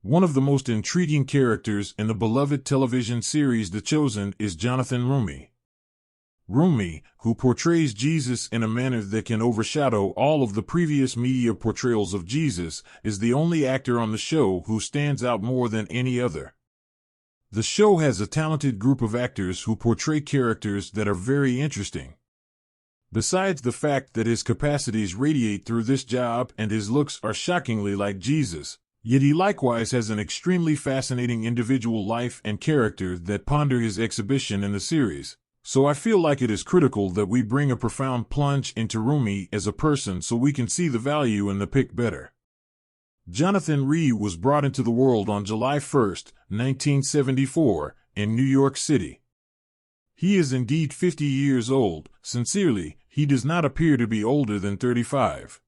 One of the most intriguing characters in the beloved television series The Chosen is Jonathan Roumie. Roumie, who portrays Jesus in a manner that can overshadow all of the previous media portrayals of Jesus, is the only actor on the show who stands out more than any other. The show has a talented group of actors who portray characters that are very interesting. Besides the fact that his capacities radiate through this job and his looks are shockingly like Jesus, yet he likewise has an extremely fascinating individual life and character that ponder his exhibition in the series. So I feel like it is critical that we bring a profound plunge into Roumie as a person so we can see the value in the pick better. Jonathan Roumie was brought into the world on July 1, 1974, in New York City. He is indeed 50 years old. Sincerely, he does not appear to be older than 35.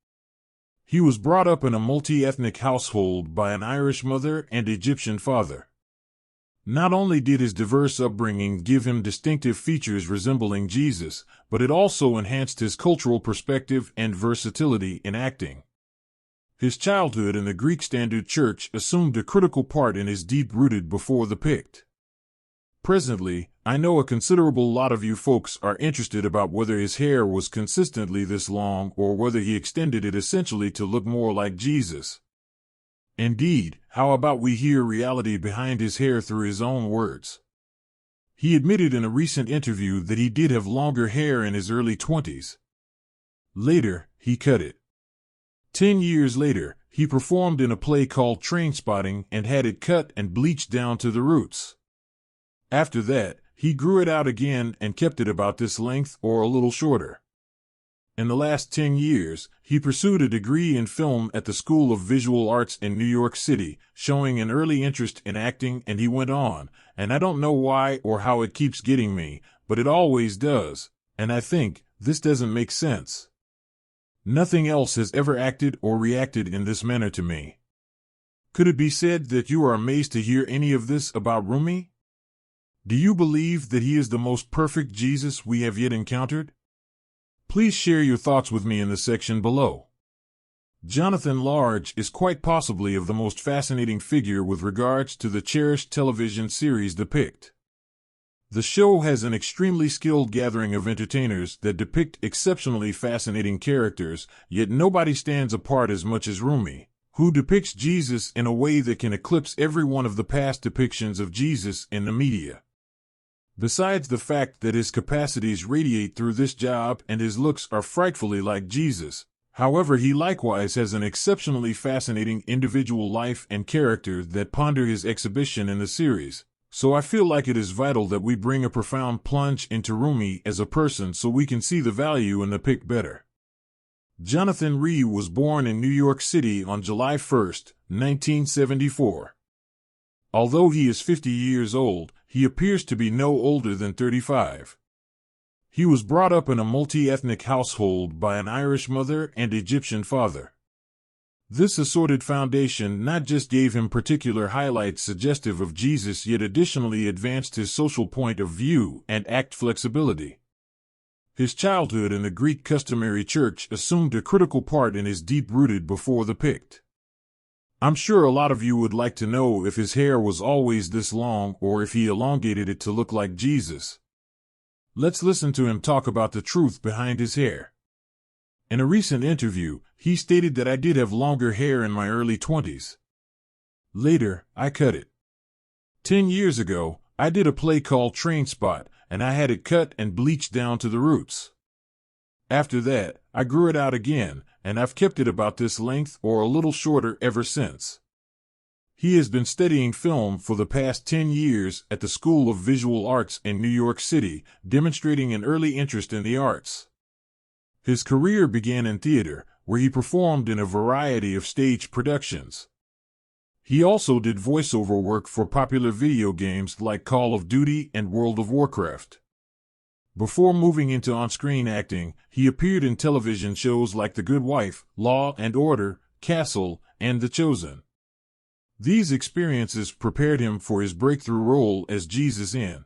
He was brought up in a multi-ethnic household by an Irish mother and Egyptian father. Not only did his diverse upbringing give him distinctive features resembling Jesus, but it also enhanced his cultural perspective and versatility in acting. His childhood in the Greek Standard Church assumed a critical part in his deep-rooted before the picked. Presently, I know a considerable lot of you folks are interested about whether his hair was consistently this long or whether he extended it essentially to look more like Jesus. Indeed, how about we hear reality behind his hair through his own words? He admitted in a recent interview that he did have longer hair in his early 20s. Later, he cut it. 10 years later, he performed in a play called Trainspotting and had it cut and bleached down to the roots. After that, he grew it out again and kept it about this length or a little shorter. In the last 10 years, he pursued a degree in film at the School of Visual Arts in New York City, showing an early interest in acting, and he went on, and I don't know why or how it keeps getting me, but it always does, and I think, this doesn't make sense. Nothing else has ever acted or reacted in this manner to me. Could it be said that you are amazed to hear any of this about Roumie? Do you believe that he is the most perfect Jesus we have yet encountered? Please share your thoughts with me in the section below. Jonathan Large is quite possibly of the most fascinating figure with regards to the cherished television series The Picked. The show has an extremely skilled gathering of entertainers that depict exceptionally fascinating characters, yet nobody stands apart as much as Roumie, who depicts Jesus in a way that can eclipse every one of the past depictions of Jesus in the media. Besides the fact that his capacities radiate through this job and his looks are frightfully like Jesus, however, he likewise has an exceptionally fascinating individual life and character that ponder his exhibition in the series. So I feel like it is vital that we bring a profound plunge into Roumie as a person so we can see the value in the pick better. Jonathan Roumie was born in New York City on July 1, 1974. Although he is 50 years old, he appears to be no older than 35. He was brought up in a multi-ethnic household by an Irish mother and Egyptian father. This assorted foundation not just gave him particular highlights suggestive of Jesus, yet additionally advanced his social point of view and act flexibility. His childhood in the Greek customary church assumed a critical part in his deep-rooted before the picked. I'm sure a lot of you would like to know if his hair was always this long or if he elongated it to look like Jesus. Let's listen to him talk about the truth behind his hair. In a recent interview, he stated that I did have longer hair in my early 20s. Later, I cut it. 10 years ago, I did a play called Trainspot, and I had it cut and bleached down to the roots. After that, I grew it out again, and I've kept it about this length or a little shorter ever since. He has been studying film for the past 10 years at the School of Visual Arts in New York City, demonstrating an early interest in the arts. His career began in theater, where he performed in a variety of stage productions. He also did voiceover work for popular video games like Call of Duty and World of Warcraft. Before moving into on-screen acting, he appeared in television shows like The Good Wife, Law and Order, Castle, and The Chosen. These experiences prepared him for his breakthrough role as Jesus in